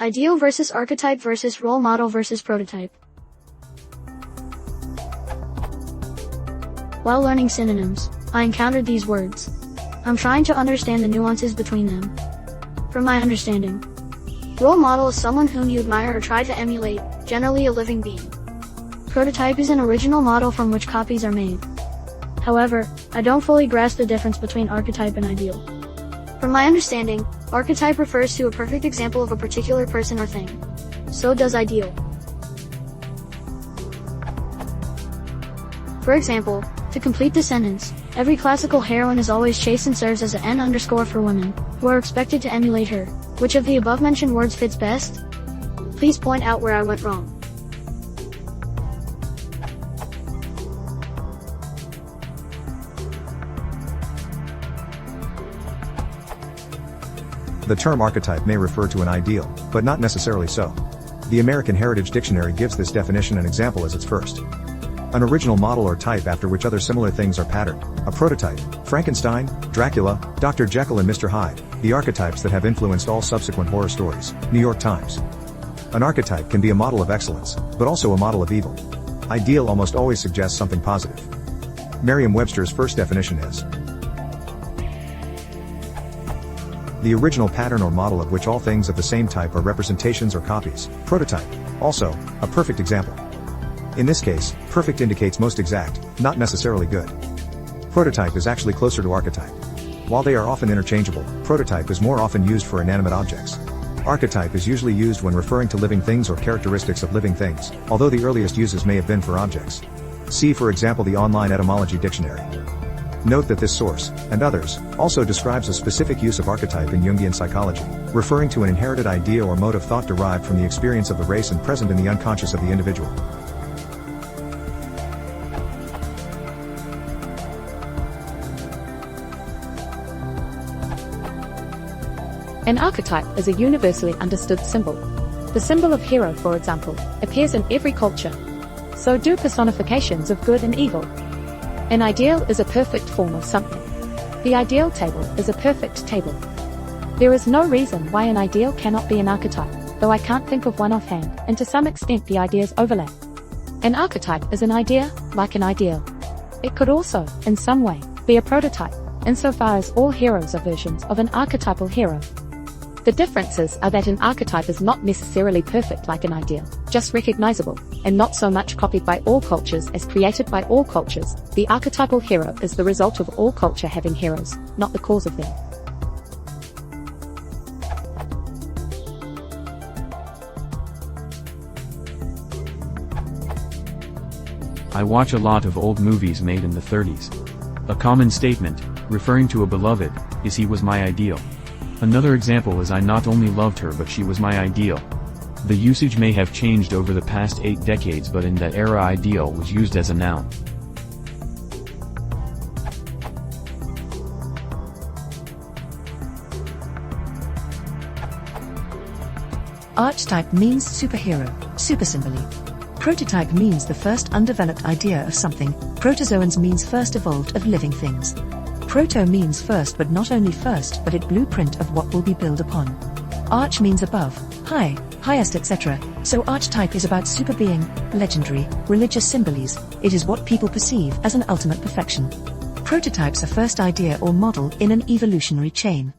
Ideal versus archetype versus role model versus prototype. While learning synonyms, I encountered these words. I'm trying to understand the nuances between them. From my understanding, role model is someone whom you admire or try to emulate, generally a living being. Prototype is an original model from which copies are made. However, I don't fully grasp the difference between archetype and ideal. From my understanding, archetype refers to a perfect example of a particular person or thing. So does ideal. For example, to complete the sentence, every classical heroine is always chaste and serves as an N_ for women, who are expected to emulate her. Which of the above-mentioned words fits best? Please point out where I went wrong. The term archetype may refer to an ideal, but not necessarily so. The American Heritage Dictionary gives this definition and example as its first. An original model or type after which other similar things are patterned. A prototype. Frankenstein, Dracula, Dr. Jekyll and Mr. Hyde, the archetypes that have influenced all subsequent horror stories. New York Times. An archetype can be a model of excellence, but also a model of evil. Ideal almost always suggests something positive. Merriam-Webster's first definition is the original pattern or model of which all things of the same type are representations or copies. Prototype. Also, a perfect example. In this case, perfect indicates most exact, not necessarily good. Prototype is actually closer to archetype. While they are often interchangeable, prototype is more often used for inanimate objects. Archetype is usually used when referring to living things or characteristics of living things, although the earliest uses may have been for objects. See for example the online etymology dictionary. Note that this source, and others, also describes a specific use of archetype in Jungian psychology, referring to an inherited idea or mode of thought derived from the experience of the race and present in the unconscious of the individual. An archetype is a universally understood symbol. The symbol of hero, for example, appears in every culture. So do personifications of good and evil. An ideal is a perfect form of something. The ideal table is a perfect table. There is no reason why an ideal cannot be an archetype, though I can't think of one offhand, and to some extent the ideas overlap. An archetype is an idea, like an ideal. It could also, in some way, be a prototype, insofar as all heroes are versions of an archetypal hero. The differences are that an archetype is not necessarily perfect like an ideal, just recognizable, and not so much copied by all cultures as created by all cultures. The archetypal hero is the result of all culture having heroes, not the cause of them. I watch a lot of old movies made in the 30s. A common statement, referring to a beloved, is he was my ideal. Another example is I not only loved her but she was my ideal. The usage may have changed over the past 8 decades, but in that era ideal was used as a noun. Archetype means superhero, supersymbole. Prototype means the first undeveloped idea of something. Protozoans means first evolved of living things. Proto means first, but not only first, but it blueprint of what will be built upon. Arch means above, high, highest, etc. So archetype is about superbeing, legendary, religious symbols. It is what people perceive as an ultimate perfection. Prototypes are first idea or model in an evolutionary chain.